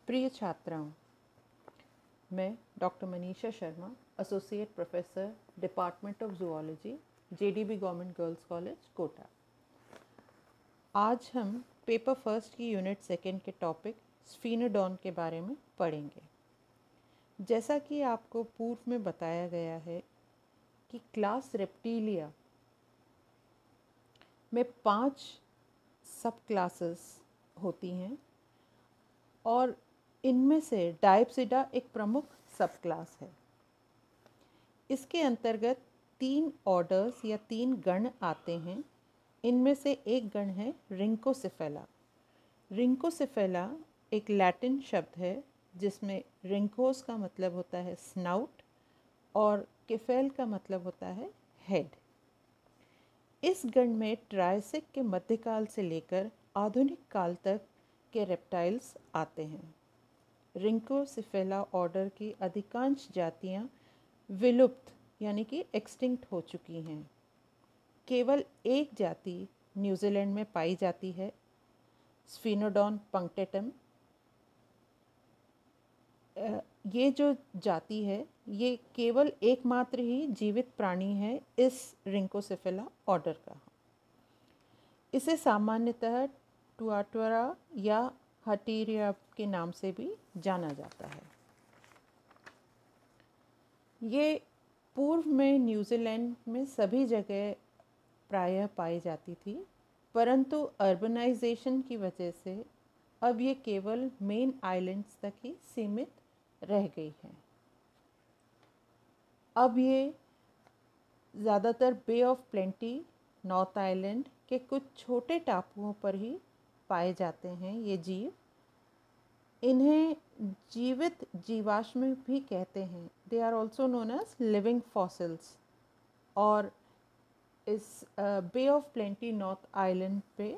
प्रिय छात्राओं, मैं doctor Manisha Sharma, associate professor, department of zoology, JDB government girls college, Kota. आज हम पेपर फर्स्ट की यूनिट सेकेंड के टॉपिक स्फीनोडॉन के बारे में पढ़ेंगे। जैसा कि आपको पूर्व में बताया गया है कि क्लास रेप्टिलिया में 5 सब क्लासेस होती हैं और इनमें से डायप्सिडा एक प्रमुख सब क्लास है। इसके अंतर्गत 3 ऑर्डर्स या 3 गण आते हैं। इनमें से एक गण है रिंकोसिफेला। रिंकोसिफेला एक लैटिन शब्द है जिसमें रिंकोस का मतलब होता है स्नाउट और केफेल का मतलब होता है हेड। इस गण में ट्रायसिक के मध्यकाल से लेकर आधुनिक काल तक के रेप्टाइल्स आते हैं। रिंकोसिफेला ऑर्डर की अधिकांश जातियां विलुप्त यानी कि एक्सटिंक्ट हो चुकी हैं। केवल एक जाति न्यूजीलैंड में पाई जाती है, स्फीनोडॉन पंक्टेटम। ये जो जाति है ये केवल एकमात्र ही जीवित प्राणी है इस रिंकोसिफेला ऑर्डर का। इसे सामान्यतः टुआटरा या हटीरिया के नाम से भी जाना जाता है। ये पूर्व में न्यूजीलैंड में सभी जगह प्रायः पाई जाती थी, परंतु अर्बनाइजेशन की वजह से अब ये केवल मेन आइलैंड्स तक ही सीमित रह गई है। अब ये ज़्यादातर बे ऑफ प्लेंटी, नॉर्थ आइलैंड के कुछ छोटे टापुओं पर ही पाए जाते हैं ये जीव। इन्हें जीवित जीवाश्म भी कहते हैं। They are also known as living fossils. और इस Bay of Plenty North Island पे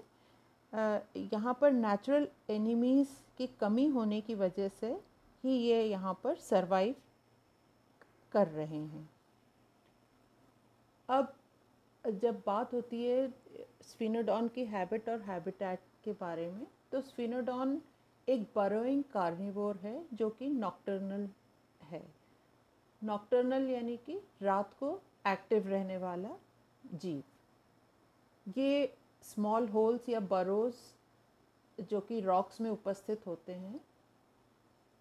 यहाँ पर नेचुरल एनिमीज़ की कमी होने की वजह से ही ये यहाँ पर सरवाइव कर रहे हैं। अब जब बात होती है स्फीनोडॉन की हैबिट और हैबिटेट के बारे में, तो स्फीनोडॉन एक बरोइंग कार्निवोर है जो कि नॉक्टर्नल है। नॉक्टर्नल यानी कि रात को एक्टिव रहने वाला जीव। ये स्मॉल होल्स या बरोज जो कि रॉक्स में उपस्थित होते हैं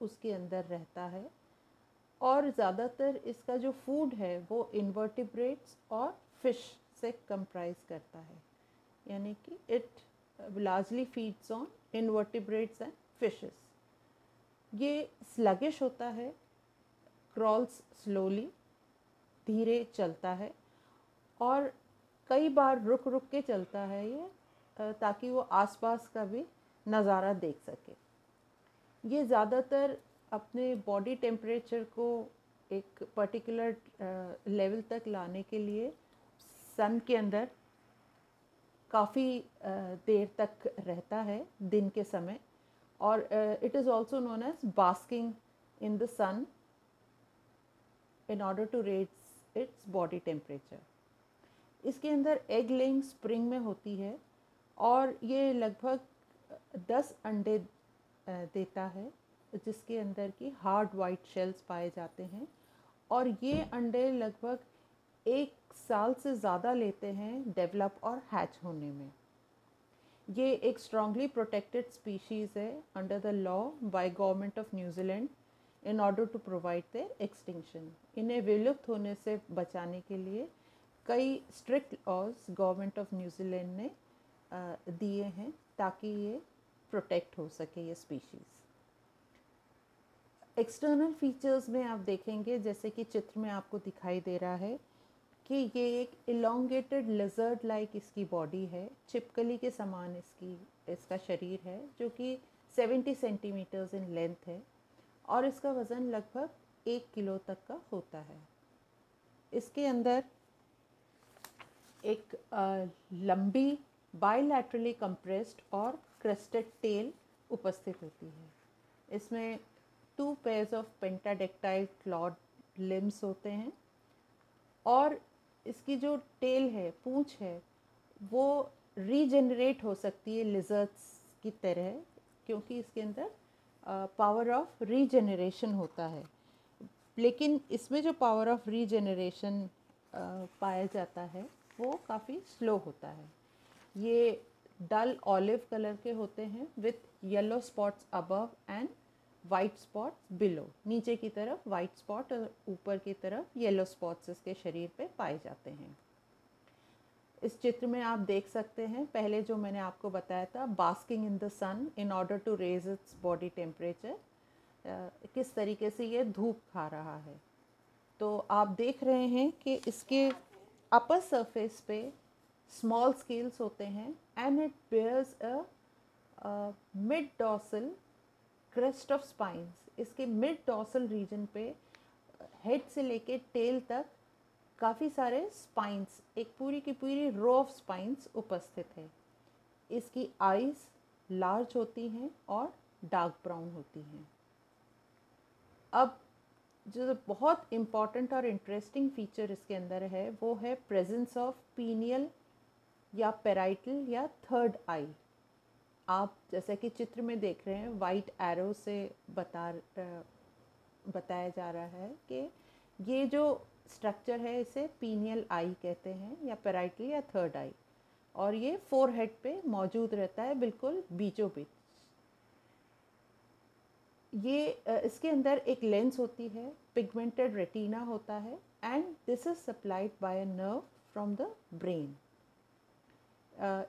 उसके अंदर रहता है और ज़्यादातर इसका जो फूड है वो इन्वर्टिब्रेट्स और फिश से कंप्राइज करता है, यानी कि it largely feeds on invertebrates and fishes. ये स्लगिश होता है, क्रॉल्स स्लोली, धीरे चलता है और कई बार रुक रुक के चलता है ये ताकि वो आसपास का भी नज़ारा देख सके। ये ज़्यादातर अपने बॉडी टेम्परेचर को एक पर्टिकुलर लेवल तक लाने के लिए सन के अंदर काफ़ी देर तक रहता है दिन के समय। और it is also known as basking in the sun in order to raise its body temperature. इसके अंदर एग लेइंग स्प्रिंग में होती है और ये लगभग 10 अंडे देता है जिसके अंदर की हार्ड वाइट शेल्स पाए जाते हैं और ये अंडे लगभग 1 साल से ज़्यादा लेते हैं डेवलप और हैच होने में। ये एक स्ट्रांगली प्रोटेक्टेड स्पीशीज़ है under the law by government of New Zealand in order to provide there extinction. इन्हें विलुप्त होने से बचाने के लिए कई strict laws government of New Zealand ने दिए हैं ताकि ये प्रोटेक्ट हो सके ये स्पीशीज़। एक्सटर्नल फीचर्स में आप देखेंगे जैसे कि चित्र में आपको दिखाई दे रहा है कि ये एक इलोंगेटेड लिजर्ड लाइक इसकी बॉडी है, छिपकली के समान इसका शरीर है जो कि 70 सेंटीमीटर्स इन लेंथ है और इसका वज़न लगभग 1 किलो तक का होता है। इसके अंदर एक लंबी बायलैटरली कंप्रेस्ड और क्रेस्टेड टेल उपस्थित होती है। इसमें 2 pairs of pentadactyl Claude limbs होते हैं और इसकी जो टेल है, पूंछ है, वो रीजनरेट हो सकती है लिजर्ड्स की तरह, क्योंकि इसके अंदर पावर ऑफ रीजेनरेशन होता है, लेकिन इसमें जो पावर ऑफ रीजेनरेशन पाया जाता है वो काफ़ी स्लो होता है। ये डल ऑलिव कलर के होते हैं with yellow spots above and white spots below. नीचे की तरफ वाइट स्पॉट और ऊपर की तरफ येलो स्पॉट्स इसके शरीर पे पाए जाते हैं। इस चित्र में आप देख सकते हैं, पहले जो मैंने आपको बताया था, basking in the sun in order to raise its body temperature, किस तरीके से ये धूप खा रहा है। तो आप देख रहे हैं कि इसके अपर सरफेस पे स्मॉल स्केल्स होते हैं and it bears a mid dorsal crest of spines. इसके मिड डॉर्सल रीजन पे हेड से लेके टेल तक काफ़ी सारे स्पाइंस, एक पूरी की पूरी रो ऑफ स्पाइंस उपस्थित है। इसकी आईज लार्ज होती हैं और डार्क ब्राउन होती हैं। अब जो बहुत इम्पॉर्टेंट और इंटरेस्टिंग फीचर इसके अंदर है वो है प्रेजेंस ऑफ पीनियल या पेराइटल या थर्ड आई। आप जैसे कि चित्र में देख रहे हैं, वाइट एरो से बताया जा रहा है कि ये जो स्ट्रक्चर है इसे पीनियल आई कहते हैं या पेराइटल या थर्ड आई, और ये फोरहेड पे मौजूद रहता है बिल्कुल बीचों बीच। ये इसके अंदर एक लेंस होती है, पिगमेंटेड रेटिना होता है and this is supplied by a nerve from the brain.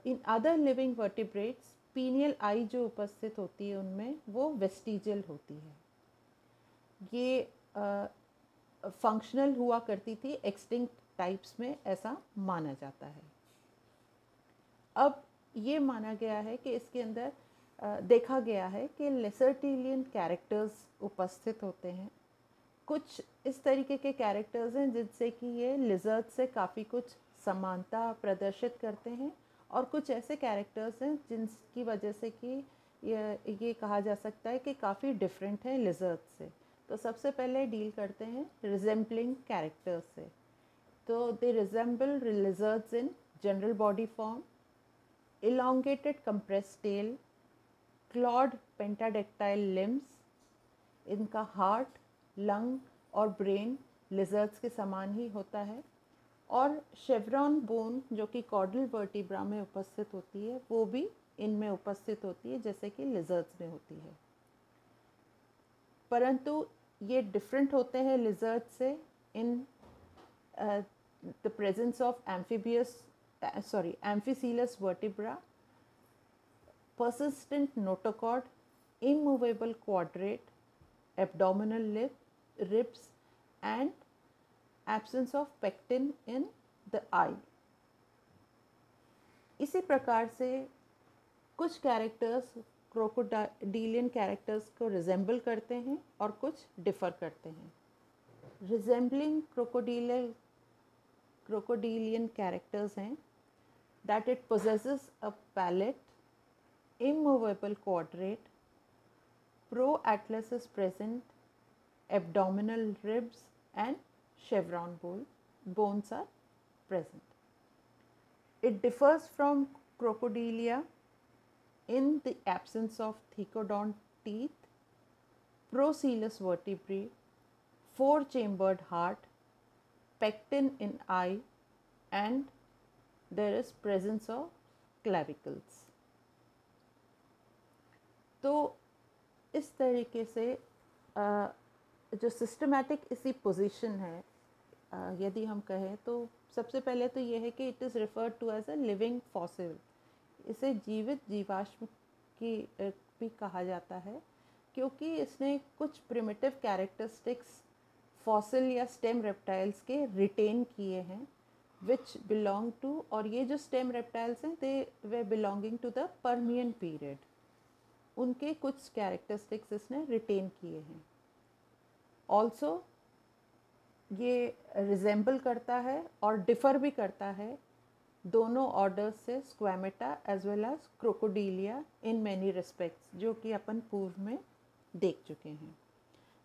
In other living vertebrates pineal eye जो उपस्थित होती है उनमें वो वेस्टिजियल होती है। ये फंक्शनल हुआ करती थी, एक्सटिंक्ट टाइप्स में ऐसा माना जाता है। अब ये माना गया है कि इसके अंदर देखा गया है कि लेसरटिलियन कैरेक्टर्स उपस्थित होते हैं। कुछ इस तरीके के कैरेक्टर्स हैं जिनसे कि ये लिजर्ड से काफ़ी कुछ समानता प्रदर्शित करते हैं, और कुछ ऐसे कैरेक्टर्स हैं जिनकी वजह से कि ये कहा जा सकता है कि काफ़ी डिफरेंट है लिजर्ड से। तो सबसे पहले डील करते हैं रिजेम्बलिंग कैरेक्टर्स से। तो they resemble lizards in general body form, elongated compressed tail, clawed pentadactyl limbs। इनका हार्ट, लंग और ब्रेन लिजर्ड्स के समान ही होता है, और शेवरॉन बोन जो कि कॉर्डल वर्टिब्रा में उपस्थित होती है वो भी इनमें उपस्थित होती है जैसे कि लिजर्ड्स में होती है। परंतु ये डिफरेंट होते हैं लिजर्ड से in the presence of amphicoelous vertebra, persistent notochord, immovable quadrate, abdominal ribs and absence of pectin in the eye। इसी प्रकार से कुछ कैरेक्टर्स क्रोकोडिलियन कैरेक्टर्स को रिजेंबल करते हैं और कुछ डिफ़र करते हैं। रिजेंबलिंग क्रोकोडिलियन कैरेक्टर्स हैं that it possesses a palate, immovable quadrate, proatlas is present, abdominal ribs and chevron bones are present. It differs from crocodilia in the absence of thecodont teeth, procoelous vertebrae, four-chambered heart, pectin in eye and there is presence of clavicles। तो इस तरीके से जो systematic इसी position है, यदि हम कहें तो सबसे पहले तो ये है कि it is referred to as a living fossil. इसे जीवित जीवाश्म की भी कहा जाता है क्योंकि इसने कुछ प्रिमिटिव कैरेक्टरिस्टिक्स फॉसिल या स्टेम रेप्टाइल्स के रिटेन किए हैं which belong to, और ये जो स्टेम रेप्टाइल्स हैं they were belonging to the Permian period, उनके कुछ कैरेक्टरिस्टिक्स इसने रिटेन किए हैं। ऑल्सो ये रिजेंबल करता है और डिफ़र भी करता है दोनों ऑर्डर्स से, squamata as well as crocodilia in many respects, जो कि अपन पूर्व में देख चुके हैं।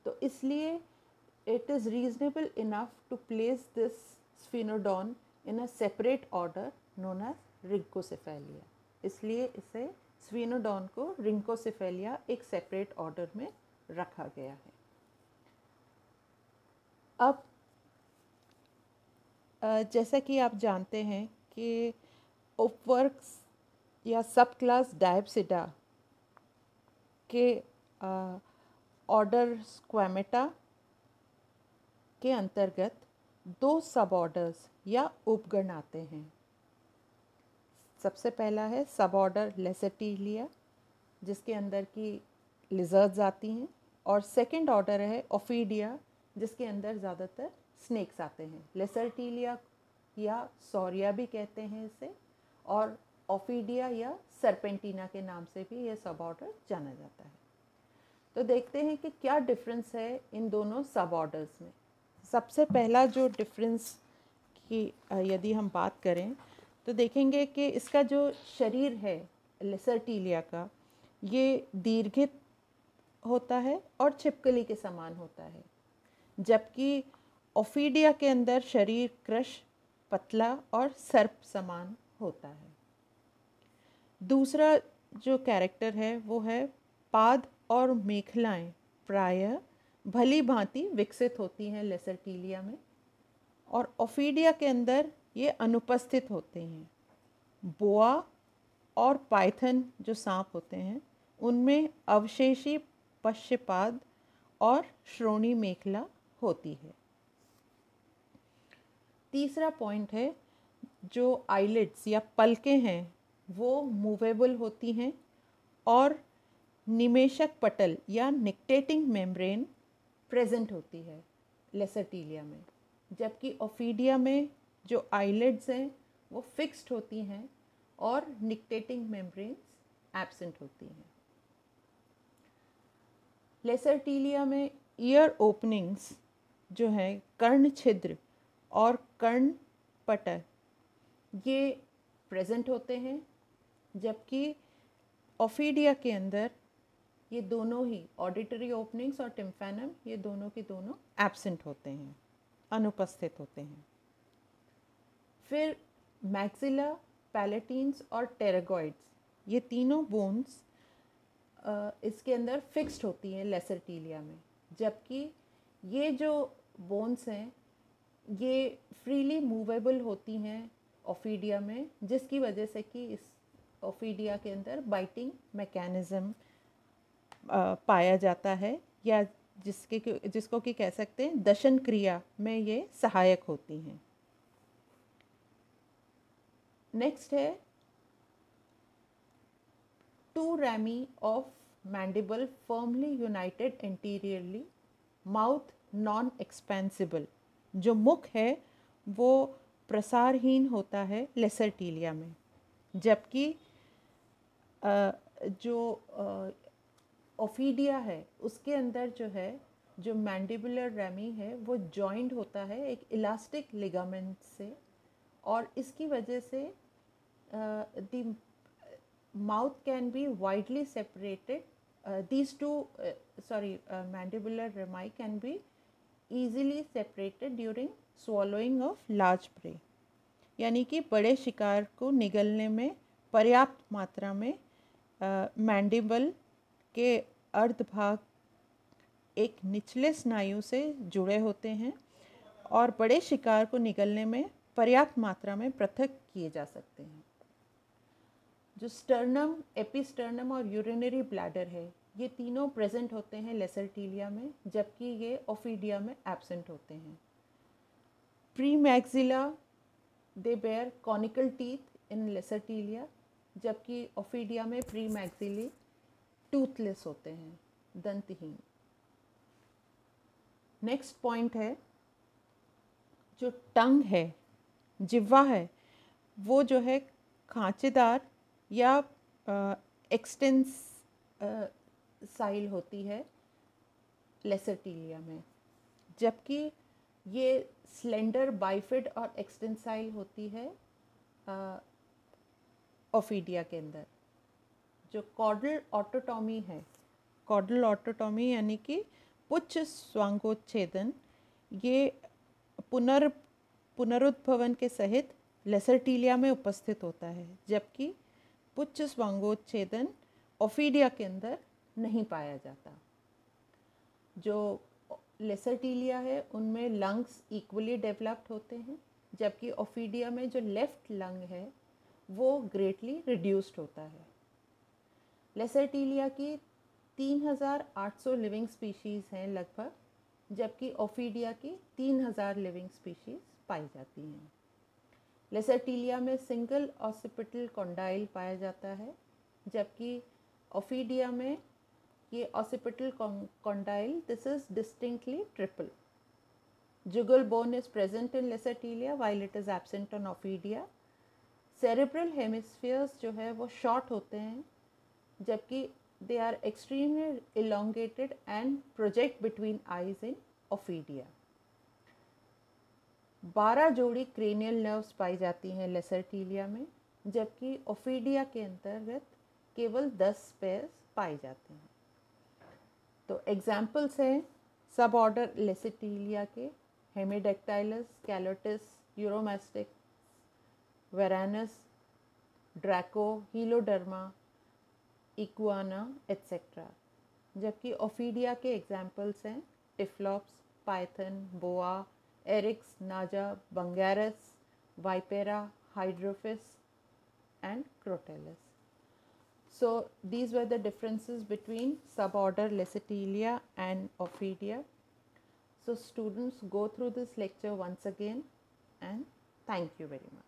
तो इसलिए it is reasonable enough to place this sphenodon in a separate order known as rhynchocephalia, इसलिए इसे स्फीनोडॉन को रिंकोसिफेलिया एक सेपरेट ऑर्डर में रखा गया है। अब जैसा कि आप जानते हैं कि उपवर्ग या सब क्लास डायप्सिडा के ऑर्डर स्क्वेमेटा के अंतर्गत 2 सब ऑर्डर्स या उपगण आते हैं। सबसे पहला है सब ऑर्डर लेसरटीलिया, जिसके अंदर की लिजर्ड्स आती हैं, और सेकंड ऑर्डर है ओफीडिया, जिसके अंदर ज़्यादातर स्नेक्स आते हैं। लेसरटीलिया या सौरिया भी कहते हैं इसे, और ओफीडिया या सरपेंटिना के नाम से भी ये सब ऑर्डर जाना जाता है। तो देखते हैं कि क्या डिफरेंस है इन दोनों सब ऑर्डर्स में। सबसे पहला जो डिफरेंस की यदि हम बात करें तो देखेंगे कि इसका जो शरीर है लेसरटीलिया का, ये दीर्घित होता है और छिपकली के समान होता है, जबकि ओफीडिया के अंदर शरीर कृश, पतला और सर्प समान होता है। दूसरा जो कैरेक्टर है वो है पाद और मेखलाएं प्रायः भली भांति विकसित होती हैं लेसरटीलिया में, और ओफीडिया के अंदर ये अनुपस्थित होते हैं। बोआ और पाइथन जो सांप होते हैं उनमें अवशेषी पश्चपाद और श्रोणी मेखला होती है। तीसरा पॉइंट है जो आईलिड्स या पलकें हैं वो मूवेबल होती हैं, और निमेशक पटल या निक्टेटिंग मेम्ब्रेन प्रेजेंट होती है लेसरटीलिया में, जबकि ओफीडिया में जो आईलिड्स हैं वो फिक्स्ड होती हैं और निक्टेटिंग मेम्ब्रेन्स एब्सेंट होती हैं। लेसरटीलिया में ईयर ओपनिंग्स जो है कर्ण छिद्र और कर्ण पटल ये प्रेजेंट होते हैं, जबकि ओफीडिया के अंदर ये दोनों ही ऑडिटरी ओपनिंग्स और टिम्फैनम ये दोनों के दोनों एब्सेंट होते हैं, अनुपस्थित होते हैं। फिर मैक्सिला, पैलेटिन्स और टेरागॉइड्स ये तीनों बोन्स इसके अंदर फिक्स्ड होती हैं लेसरटीलिया में, जबकि ये जो बोन्स हैं ये फ्रीली मूवेबल होती हैं ओफीडिया में, जिसकी वजह से कि इस ओफीडिया के अंदर बाइटिंग मैकेनिज़्म पाया जाता है, या जिसको कि कह सकते हैं दशन क्रिया में ये सहायक होती हैं। नेक्स्ट है 2 rami of mandible firmly united anteriorly, mouth non expansible. जो मुख है वो प्रसारहीन होता है लेसरटीलिया में, जबकि जो ओफीडिया है उसके अंदर जो है जो मैंडिबुलर रैमी है वो जॉइंट होता है एक इलास्टिक लिगामेंट से, और इसकी वजह से the mouth can be widely separated, these two mandibular rami can be easily separated during swallowing of large prey, यानी कि बड़े शिकार को निगलने में पर्याप्त मात्रा में मैंडिबल के अर्धभाग एक निचले स्नायु से जुड़े होते हैं और बड़े शिकार को निगलने में पर्याप्त मात्रा में पृथक किए जा सकते हैं। जो स्टर्नम, एपिस्टर्नम और यूरिनरी ब्लैडर है ये तीनों प्रेजेंट होते हैं लेसरटीलिया में, जबकि ये ओफीडिया में एब्सेंट होते हैं। Premaxilla they bear conical teeth in Lacertilia, जबकि ओफीडिया में प्री मैक्सिली टूथलेस होते हैं, दंतहीन। नेक्स्ट पॉइंट है जो टंग है, जिह्वा है, वो जो है खांचेदार या एक्सटेंसाइल होती है लेसरटीलिया में, जबकि ये स्लेंडर, बाइफिड और एक्सटेंसाइल होती है ओफीडिया के अंदर। जो कॉर्डल ऑटोटॉमी है, कॉर्डल ऑटोटॉमी यानी कि पुच्छ स्वांगोच्छेदन, ये पुनरुद्भवन के सहित लेसरटीलिया में उपस्थित होता है, जबकि पुच्छ स्वांगोच्छेदन ओफीडिया के अंदर नहीं पाया जाता। जो लेसरटीलिया है उनमें लंग्स इक्वली डेवलप्ड होते हैं, जबकि ओफीडिया में जो लेफ्ट लंग है वो ग्रेटली रिड्यूस्ड होता है। लेसरटीलिया की 3800 लिविंग स्पीशीज़ हैं लगभग, जबकि ओफीडिया की 3000 लिविंग स्पीशीज़ पाई जाती हैं। लेसरटीलिया में सिंगल ऑसिपिटल कॉन्डाइल पाया जाता है, जबकि ओफीडिया में ये occipital condyle this is distinctly triple. Jugal bone is present in लेसरटीलिया while it is absent on Ophidia. Cerebral hemispheres जो है वो शॉर्ट होते हैं, जबकि they are extremely elongated and project between eyes in ophidia। 12 जोड़ी cranial nerves पाई जाती हैं लेसरटीलिया में, जबकि ओफीडिया के अंतर्गत केवल 10 पेयर्स पाए जाते हैं। तो एग्जाम्पल्स हैं सब ऑर्डर लेसरटीलिया के hemidactylus, calotes, uromastix, varanus, draco, heloderma, iguana etcetera. जबकि ओफीडिया के एग्जाम्पल्स हैं typhlops, python, boa, eryx, naja, bungarus, vipera, hydrophis and Crotalus. So these were the differences between suborder Lacertilia and Ophidia. So students, go through this lecture once again and thank you very much.